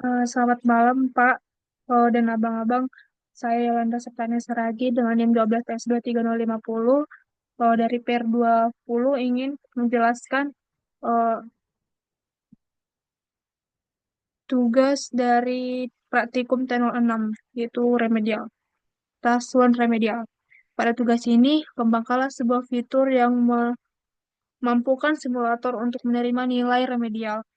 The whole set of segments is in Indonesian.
Selamat malam, Pak dan Abang-abang. Saya Yolanda Septania Saragi dengan NIM 12S23050 dari PER 20 ingin menjelaskan eh, tugas dari praktikum T06, yaitu remedial, task 1 remedial. Pada tugas ini, kembangkanlah sebuah fitur yang memampukan simulator untuk menerima nilai remedial.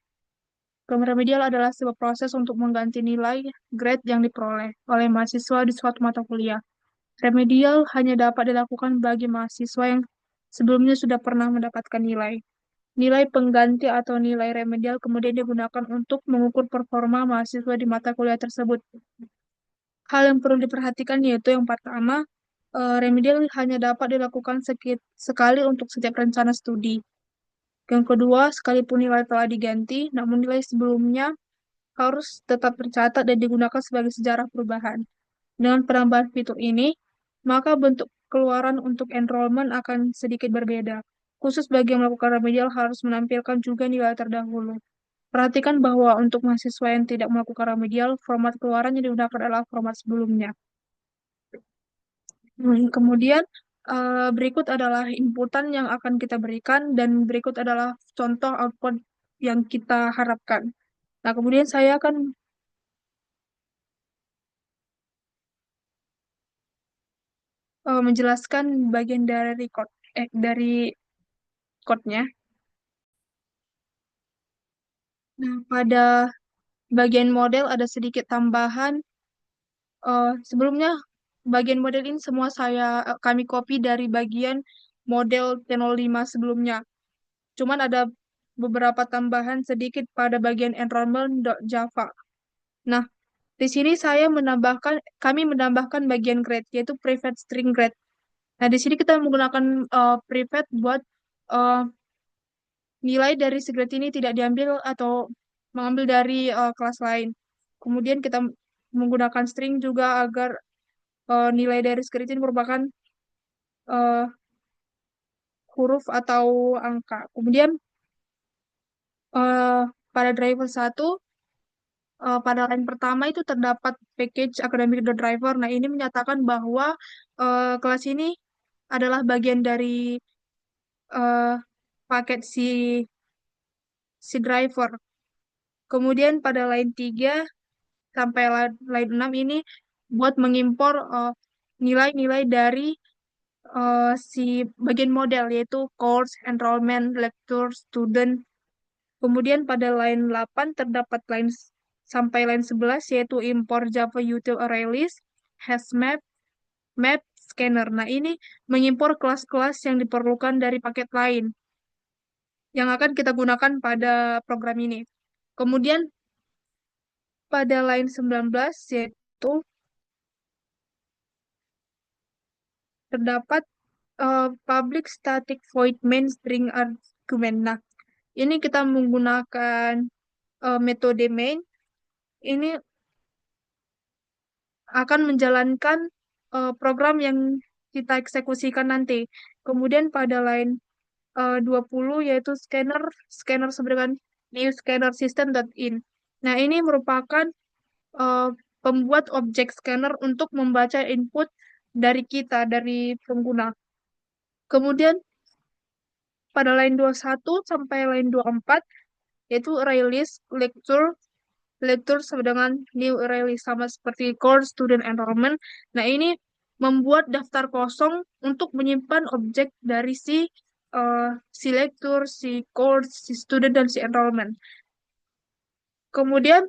Remedial adalah sebuah proses untuk mengganti nilai grade yang diperoleh oleh mahasiswa di suatu mata kuliah. Remedial hanya dapat dilakukan bagi mahasiswa yang sebelumnya sudah pernah mendapatkan nilai. Nilai pengganti atau nilai remedial kemudian digunakan untuk mengukur performa mahasiswa di mata kuliah tersebut. Hal yang perlu diperhatikan yaitu yang pertama, remedial hanya dapat dilakukan sekali untuk setiap rencana studi. Yang kedua, sekalipun nilai telah diganti, namun nilai sebelumnya harus tetap tercatat dan digunakan sebagai sejarah perubahan. Dengan penambahan fitur ini, maka bentuk keluaran untuk enrollment akan sedikit berbeda. Khusus bagi yang melakukan remedial harus menampilkan juga nilai terdahulu. Perhatikan bahwa untuk mahasiswa yang tidak melakukan remedial, format keluaran yang digunakan adalah format sebelumnya. Kemudian, berikut adalah inputan yang akan kita berikan dan berikut adalah contoh output yang kita harapkan. Nah, kemudian saya akan menjelaskan bagian dari record, dari code-nya. Nah, pada bagian model ada sedikit tambahan. Sebelumnya, bagian model ini semua kami copy dari bagian model T05 sebelumnya. Cuman ada beberapa tambahan sedikit pada bagian enrollment.java. Nah, di sini kami menambahkan bagian grade, yaitu private string grade. Nah, di sini kita menggunakan private buat eh, nilai dari si grade ini tidak diambil atau mengambil dari kelas lain. Kemudian kita menggunakan string juga agar nilai dari script ini merupakan eh, huruf atau angka. Kemudian eh, pada driver satu, pada line pertama itu terdapat package academic.driver. Nah, ini menyatakan bahwa kelas ini adalah bagian dari eh, paket si driver. Kemudian pada line 3 sampai line 6 ini buat mengimpor nilai-nilai dari si bagian model yaitu course, enrollment, lecture, student. Kemudian pada line 8 terdapat sampai line 11 yaitu import Java Util Array List, HashMap, Map, Scanner. Nah, ini mengimpor kelas-kelas yang diperlukan dari paket lain yang akan kita gunakan pada program ini. Kemudian pada line 19 yaitu terdapat public static void main string argument. Nah, ini kita menggunakan metode main. Ini akan menjalankan program yang kita eksekusikan nanti. Kemudian pada line 20 yaitu scanner sama dengan new scanner system.in. Nah, ini merupakan eh, pembuat objek scanner untuk membaca input dari kita, dari pengguna. Kemudian pada line 21 sampai line 24 yaitu release lecture sama dengan new release sama seperti course student enrollment. Nah, ini membuat daftar kosong untuk menyimpan objek dari si lecture, si course, si student dan si enrollment. Kemudian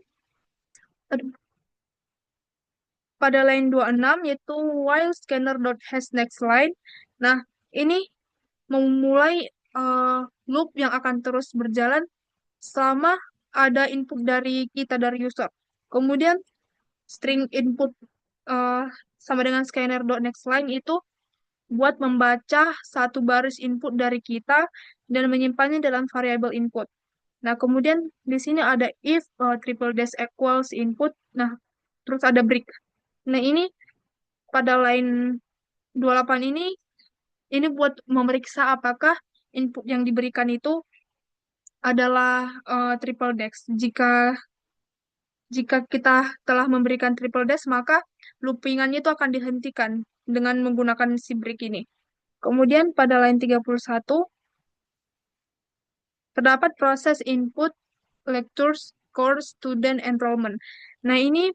pada line 26 yaitu while scanner.hasNextLine. Line. Nah, ini memulai loop yang akan terus berjalan selama ada input dari kita dari user. Kemudian string input eh, sama dengan scanner.nextLine itu buat membaca satu baris input dari kita dan menyimpannya dalam variabel input. Nah, kemudian di sini ada if triple dash equals input. Nah, terus ada break. Nah, ini pada line 28 ini buat memeriksa apakah input yang diberikan itu adalah triple dash. Jika Jika kita telah memberikan triple dash, maka loopingannya itu akan dihentikan dengan menggunakan si break ini. Kemudian pada line 31, terdapat proses input, lectures, course, student, enrollment. Nah, ini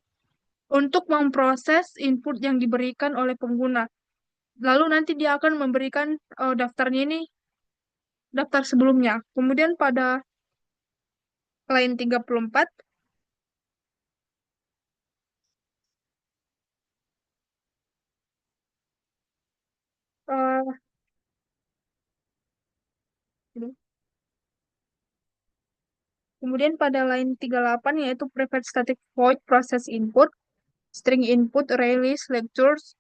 untuk memproses input yang diberikan oleh pengguna. Lalu nanti dia akan memberikan daftarnya ini, daftar sebelumnya. Kemudian pada line 34, eh, kemudian pada line 38 yaitu private static void process input, string input, release, lectures,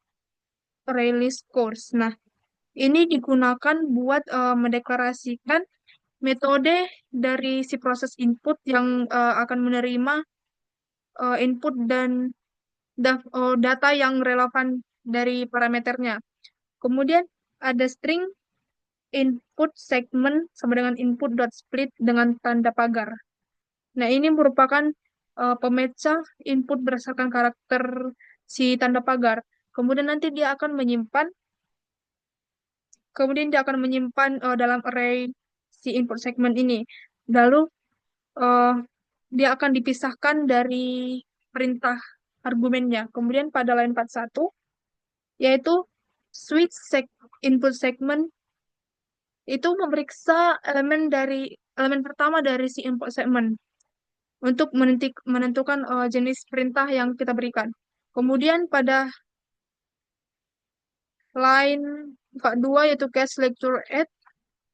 release course. Nah, ini digunakan buat mendeklarasikan metode dari si proses input yang akan menerima input dan data yang relevan dari parameternya. Kemudian ada string input segment sama dengan input dot split dengan tanda pagar. Nah, ini merupakan pemecah input berdasarkan karakter si tanda pagar. Kemudian nanti dia akan menyimpan, kemudian dia akan menyimpan dalam array si input segment ini. Lalu eh, dia akan dipisahkan dari perintah argumennya. Kemudian pada line 41, yaitu switch input segment itu memeriksa elemen pertama dari si input segment untuk menentukan jenis perintah yang kita berikan. Kemudian pada line 42 yaitu case lecture add,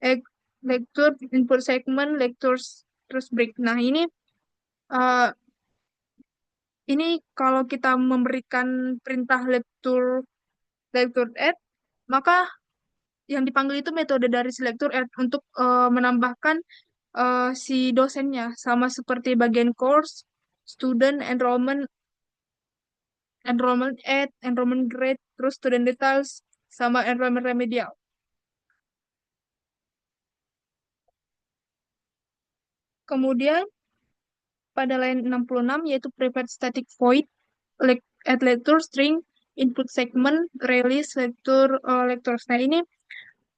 eh, lecture input segment, lectures terus break. Nah, uh, ini kalau kita memberikan perintah lecture add, maka yang dipanggil itu metode dari si lecture add untuk menambahkan si dosennya sama seperti bagian course, student, enrollment aid, enrollment grade, terus student details, sama enrollment remedial. Kemudian pada line 66 yaitu private static void, add lecture string, input segment, release lectures. Nah, ini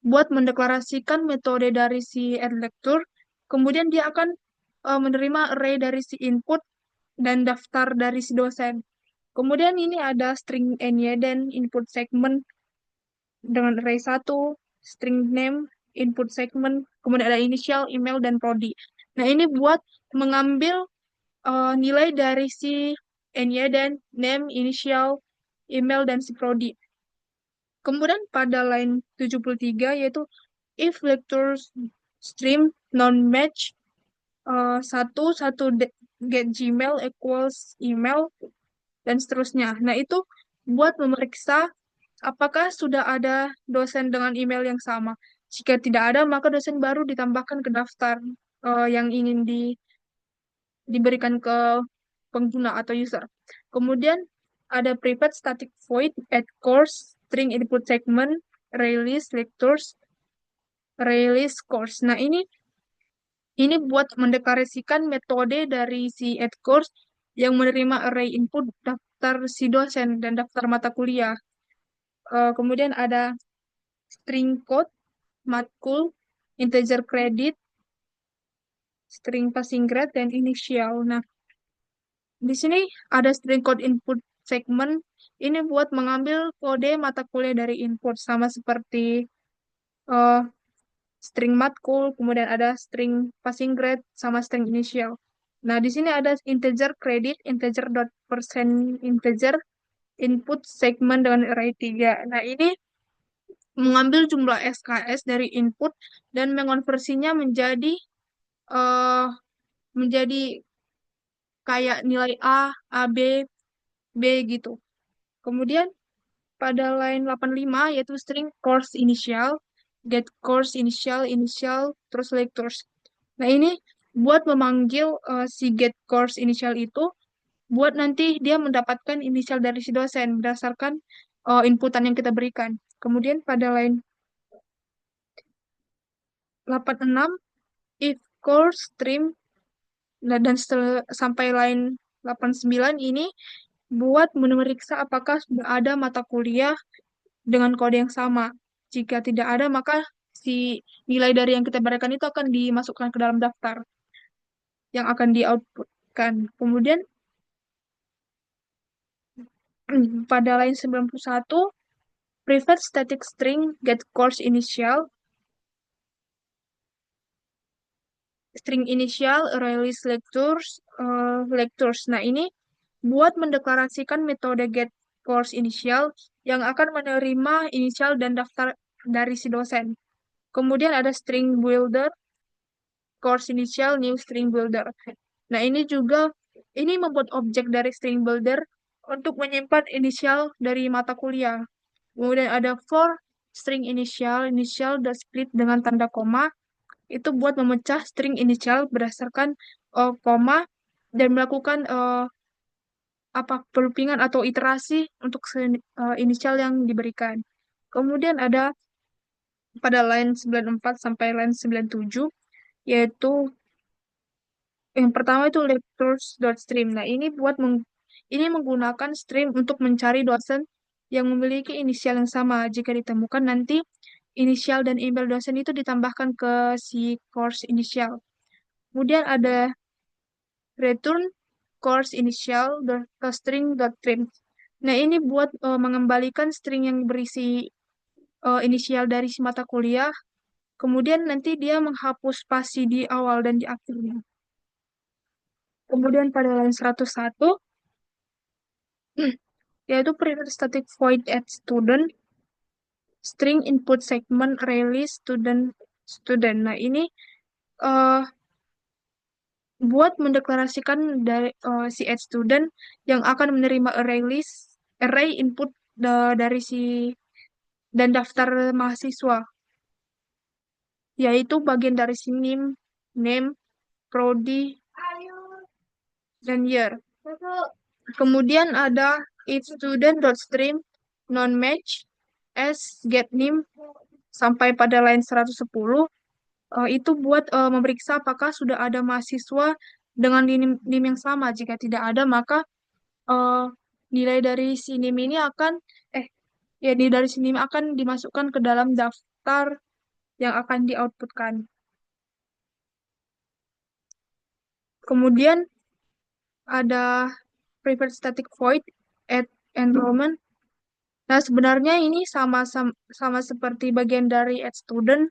buat mendeklarasikan metode dari si add lecture, kemudian dia akan menerima array dari si input dan daftar dari si dosen. Kemudian ini ada string enye dan input segment dengan array 1, string name, input segment, kemudian ada initial, email, dan prodi. Nah, ini buat mengambil nilai dari si enye dan name, initial, email, dan si prodi. Kemudian pada line 73 yaitu if lecture stream non-match satu satu get Gmail equals email dan seterusnya. Nah, itu buat memeriksa apakah sudah ada dosen dengan email yang sama. Jika tidak ada, maka dosen baru ditambahkan ke daftar yang ingin diberikan ke pengguna atau user. Kemudian ada private static void add course string input segment release lectures release course. Nah, ini buat mendeklarasikan metode dari si add course yang menerima array input daftar si dosen dan daftar mata kuliah. Kemudian ada string code, matkul, integer credit, string passing grade, dan initial. Nah, di sini ada string code input segment. Ini buat mengambil kode mata kuliah dari input sama seperti eh, string matkul, kemudian ada string passing grade sama string initial. Nah, di sini ada integer credit, integer dot percent integer, input segment dengan array 3. Nah, ini mengambil jumlah SKS dari input dan mengonversinya eh menjadi kayak nilai A, AB, B gitu. Kemudian pada line 85 yaitu string course initial, get course initial, initial, terus lectures. Nah, ini buat memanggil si get course initial itu buat nanti dia mendapatkan inisial dari si dosen berdasarkan inputan yang kita berikan. Kemudian pada line 86 if course stream, nah, dan sampai line 89 ini buat memeriksa apakah sudah ada mata kuliah dengan kode yang sama. Jika tidak ada, maka si nilai dari yang kita berikan itu akan dimasukkan ke dalam daftar yang akan di-outputkan. Kemudian pada line 91, private static string get course initial, string initial, release lectures. Nah, ini buat mendeklarasikan metode get course initial yang akan menerima inisial dan daftar dari si dosen. Kemudian ada string builder, course initial, new string builder. Nah, ini membuat objek dari string builder untuk menyimpan inisial dari mata kuliah. Kemudian ada for string initial dan split dengan tanda koma, itu buat memecah string inisial berdasarkan koma dan melakukan apa pelupingan atau iterasi untuk inisial yang diberikan. Kemudian ada pada line 94 sampai line 97, yaitu yang pertama itu lectures.stream. Nah, ini menggunakan stream untuk mencari dosen yang memiliki inisial yang sama. Jika ditemukan, nanti inisial dan email dosen itu ditambahkan ke si course inisial. Kemudian ada return course initial ke string.trim. Nah, ini buat mengembalikan string yang berisi inisial dari si mata kuliah. Kemudian nanti dia menghapus spasi di awal dan di akhirnya. Kemudian pada line 101, yaitu private static void at student, string input segment release student. Nah, ini eh, buat mendeklarasikan dari si add student yang akan menerima array input dari si dan daftar mahasiswa, yaitu bagian dari si name, prodi, dan year. Kemudian ada if student.stream non-match as get name sampai pada line 110, itu buat memeriksa apakah sudah ada mahasiswa dengan NIM yang sama. Jika tidak ada, maka eh, nilai dari si NIM ini akan eh ya nilai dari si NIM akan dimasukkan ke dalam daftar yang akan di-outputkan. Kemudian ada private static void at enrollment. Nah, sebenarnya ini sama seperti bagian dari add student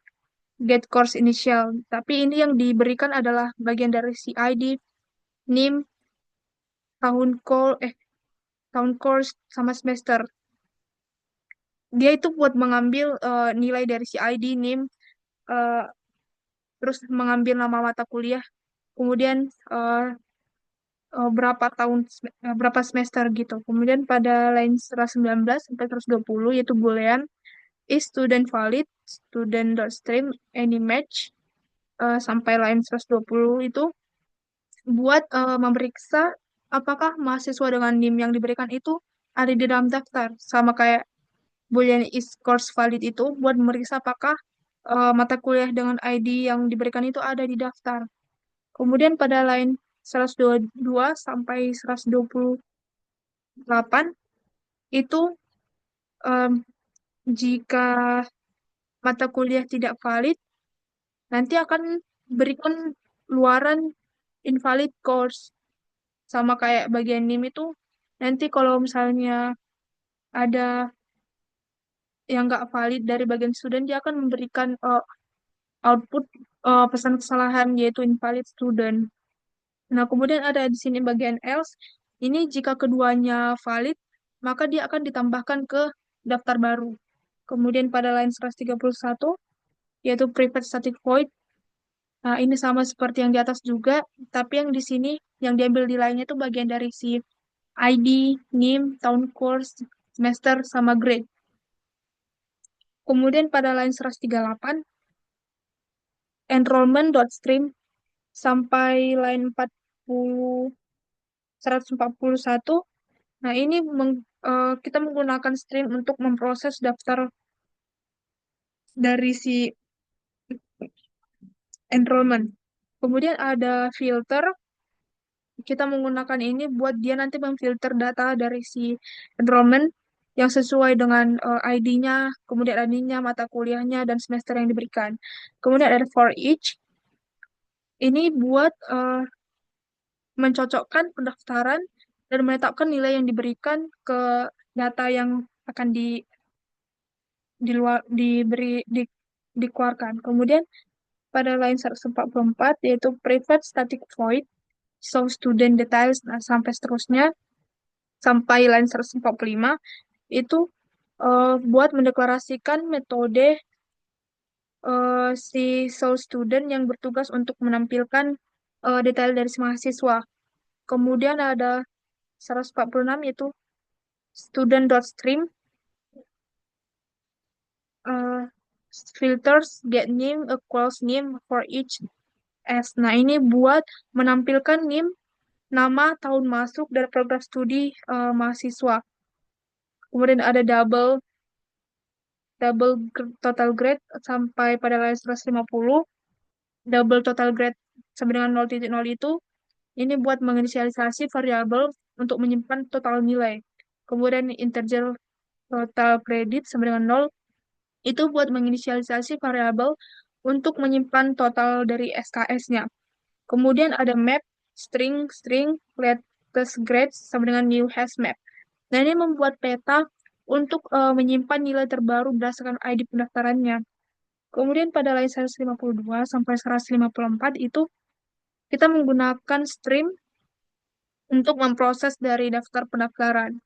get course initial, tapi ini yang diberikan adalah bagian dari si ID, NIM, tahun call tahun course sama semester. Dia itu buat mengambil nilai dari si ID, NIM, eh, terus mengambil nama mata kuliah, kemudian eh, berapa semester gitu. Kemudian pada line 119 sampai 120, yaitu boolean is student valid, student.stream any match, sampai line 120 itu buat memeriksa apakah mahasiswa dengan NIM yang diberikan itu ada di dalam daftar. Sama kayak boolean is course valid itu buat memeriksa apakah mata kuliah dengan ID yang diberikan itu ada di daftar. Kemudian pada line 122 sampai 128 itu em, jika mata kuliah tidak valid, nanti akan berikan luaran invalid course. Sama kayak bagian NIM itu, nanti kalau misalnya ada yang nggak valid dari bagian student, dia akan memberikan output pesan kesalahan, yaitu invalid student. Nah, kemudian ada di sini bagian else. Ini jika keduanya valid, maka dia akan ditambahkan ke daftar baru. Kemudian pada line 131, yaitu private static void. Nah, ini sama seperti yang di atas juga, tapi yang di sini, yang diambil di lainnya itu bagian dari si ID, NIM, tahun course, semester, sama grade. Kemudian pada line 138, enrollment.stream sampai line 141. Nah, ini kita menggunakan stream untuk memproses daftar dari si enrollment. Kemudian ada filter kita menggunakan ini buat dia nanti memfilter data dari si enrollment yang sesuai dengan ID-nya, kemudian ID-nya, mata kuliahnya, dan semester yang diberikan. Kemudian ada for each, ini buat mencocokkan pendaftaran dan menetapkan nilai yang diberikan ke data yang akan di luar dikeluarkan. Kemudian pada line 144 yaitu private static void show student details, nah, sampai seterusnya sampai line 145 itu buat mendeklarasikan metode si show student yang bertugas untuk menampilkan detail dari si mahasiswa. Kemudian ada 146 yaitu student.stream uh, filters get name equals name for each S. Nah, ini buat menampilkan NIM, nama, tahun masuk, dan program studi mahasiswa. Kemudian ada total grade sampai pada line 150. Double total grade sampai dengan 0,0 itu ini buat menginisialisasi variabel untuk menyimpan total nilai. Kemudian integer total credit sampai dengan 0 itu buat menginisialisasi variabel untuk menyimpan total dari SKS-nya. Kemudian ada map, string, latest grades sama dengan new hash map. Nah, ini membuat peta untuk menyimpan nilai terbaru berdasarkan ID pendaftarannya. Kemudian pada line 152 sampai 154 itu kita menggunakan stream untuk memproses dari daftar pendaftaran.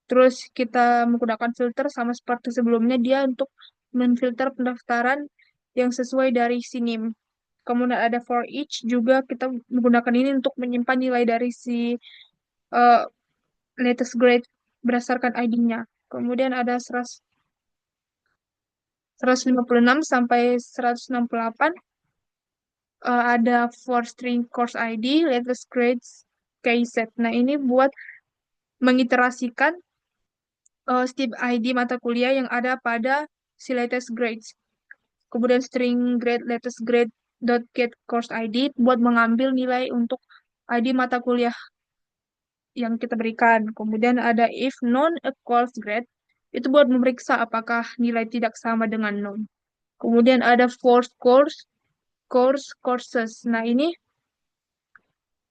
Terus kita menggunakan filter sama seperti sebelumnya dia untuk menfilter pendaftaran yang sesuai dari si NIM. Kemudian ada for each juga kita menggunakan ini untuk menyimpan nilai dari si uh, latest grade berdasarkan ID-nya. Kemudian ada 156 sampai 168 ada for string course ID, latest grades, keyset. Nah, ini buat mengiterasikan setiap ID mata kuliah yang ada pada si latest grades. Kemudian string grade, latest grade, dot get course ID buat mengambil nilai untuk ID mata kuliah yang kita berikan. Kemudian ada if non equals grade, itu buat memeriksa apakah nilai tidak sama dengan non. Kemudian ada force courses. Nah, ini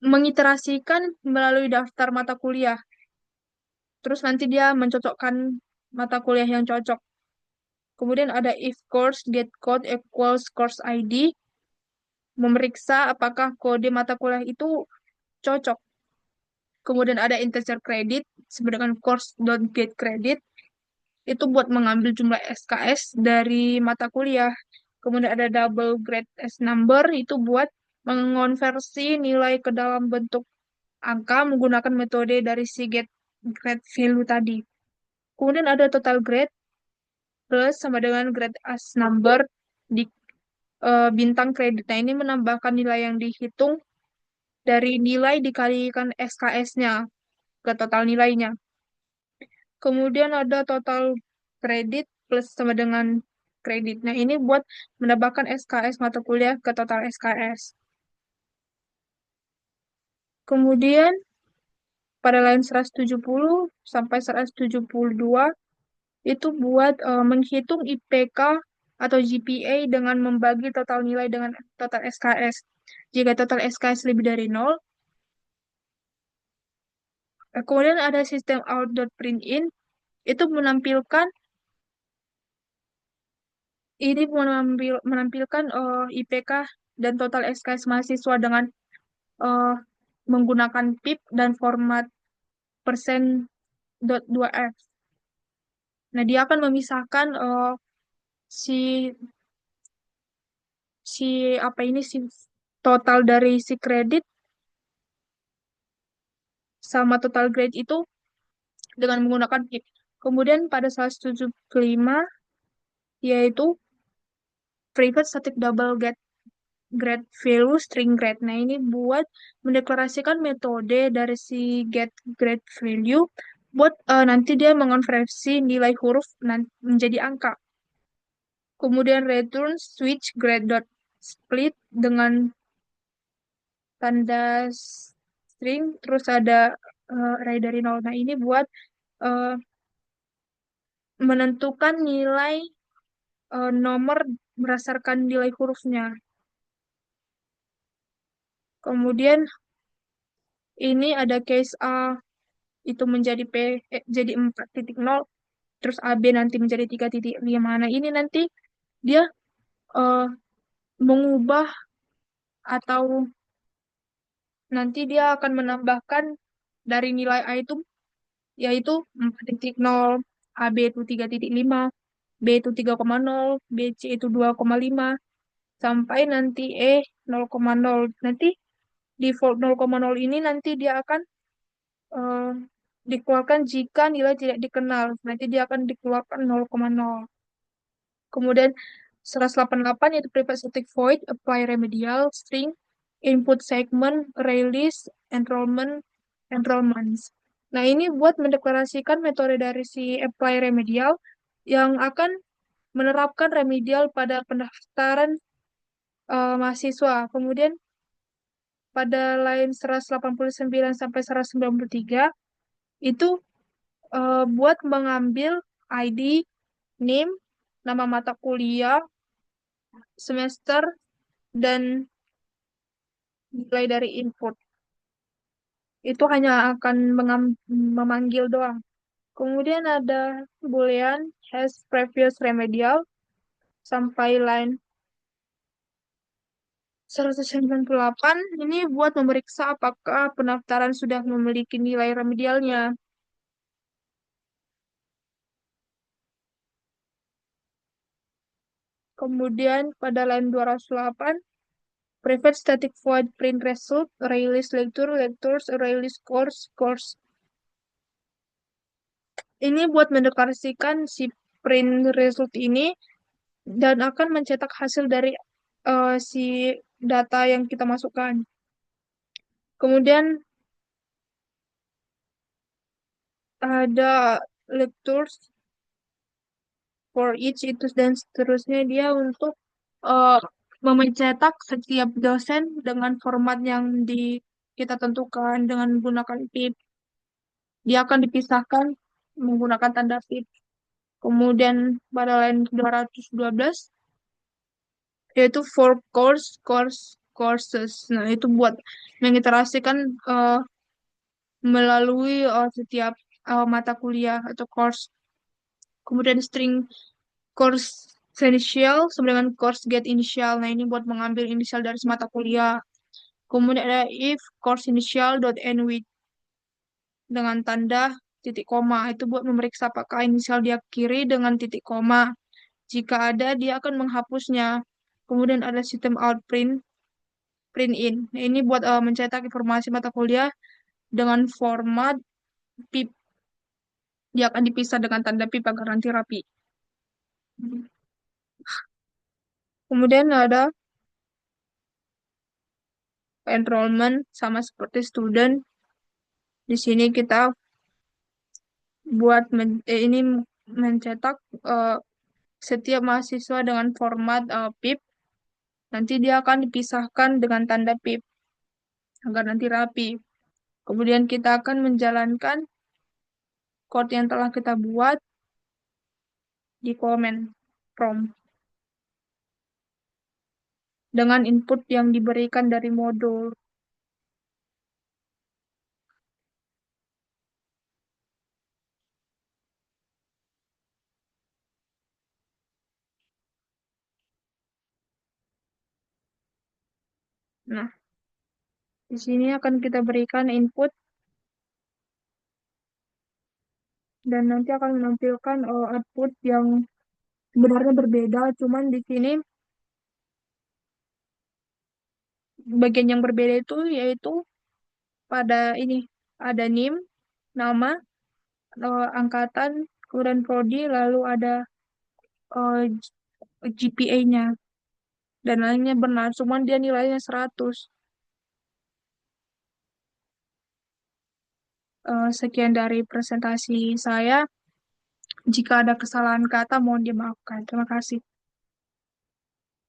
mengiterasikan melalui daftar mata kuliah. Terus nanti dia mencocokkan mata kuliah yang cocok. Kemudian ada if course get code equals course ID, memeriksa apakah kode mata kuliah itu cocok. Kemudian ada integer credit sama dengan course.get credit, itu buat mengambil jumlah SKS dari mata kuliah. Kemudian ada double grade S number, itu buat mengonversi nilai ke dalam bentuk angka menggunakan metode dari si get grade value tadi. Kemudian ada total grade plus sama dengan grade as number di bintang kredit. Nah, ini menambahkan nilai yang dihitung dari nilai dikalikan SKS-nya ke total nilainya. Kemudian ada total kredit plus sama dengan kredit. Nah, ini buat menambahkan SKS mata kuliah ke total SKS. Kemudian pada line 170 sampai 172 itu buat menghitung IPK atau GPA dengan membagi total nilai dengan total SKS. Jika total SKS lebih dari 0, kemudian ada sistem out.println, itu menampilkan menampilkan IPK dan total SKS mahasiswa dengan eh, menggunakan PIP dan format persen .2f. Nah, dia akan memisahkan si si apa ini si total dari si kredit sama total grade itu dengan menggunakan PIP. Kemudian pada 175 yaitu private static double get grade value string grade. Nah, ini buat mendeklarasikan metode dari si get grade value buat nanti dia mengonversi nilai huruf menjadi angka. Kemudian return switch grade dot split dengan tanda string, terus ada array dari nol. Nah, ini buat eh, menentukan nilai nomor berdasarkan nilai hurufnya. Kemudian ini ada case A itu menjadi jadi 4.0, terus AB nanti menjadi 3.5. Nah, ini nanti dia eh, mengubah atau nanti dia akan menambahkan dari nilai A itu yaitu 4.0, AB itu 3.5, B itu 3,0, BC itu 2,5, sampai nanti E 0,0. Nanti default 0,0 ini nanti dia akan eh, dikeluarkan jika nilai tidak dikenal. Nanti dia akan dikeluarkan 0,0. Kemudian 188 yaitu private static void, apply remedial, string, input segment, release, enrollments. Nah, ini buat mendeklarasikan metode dari si apply remedial yang akan menerapkan remedial pada pendaftaran mahasiswa. Kemudian pada line 189 sampai 193 itu buat mengambil ID, NIM, nama mata kuliah, semester, dan nilai dari input. Itu hanya akan memanggil doang. Kemudian ada boolean has previous remedial sampai line 198. Ini buat memeriksa apakah pendaftaran sudah memiliki nilai remedialnya. Kemudian pada line 208, private static void print result, release lecture, lectures, release course, course. Ini buat mendeklarasikan si print result ini dan akan mencetak hasil dari si data yang kita masukkan. Kemudian ada lectures for each itu dan seterusnya, dia untuk uh, mencetak setiap dosen dengan format yang kita tentukan dengan menggunakan pip. Dia akan dipisahkan menggunakan tanda pip. Kemudian pada line 212 yaitu for courses. Nah, itu buat mengiterasikan melalui setiap mata kuliah atau course. Kemudian string course initial sama dengan course get initial. Nah, ini buat mengambil inisial dari mata kuliah. Kemudian ada if course initial dot end with dengan tanda titik koma. Itu buat memeriksa apakah inisial dia kiri dengan titik koma. Jika ada, dia akan menghapusnya. Kemudian ada sistem out print in. Nah, ini buat mencetak informasi mata kuliah dengan format pip. Dia akan dipisah dengan tanda pip agar nanti rapi. Kemudian ada enrollment sama seperti student. Di sini kita buat ini mencetak eh, setiap mahasiswa dengan format pip. Nanti dia akan dipisahkan dengan tanda pip agar nanti rapi. Kemudian kita akan menjalankan code yang telah kita buat di comment prompt dengan input yang diberikan dari modul. Nah, di sini akan kita berikan input dan nanti akan menampilkan output yang sebenarnya berbeda, cuman di sini bagian yang berbeda itu yaitu pada ini ada NIM, nama, angkatan, kemudian prodi, lalu ada GPA-nya dan lainnya benar, cuman dia nilainya 100. Sekian dari presentasi saya. Jika ada kesalahan kata, mohon dimaafkan. Terima kasih.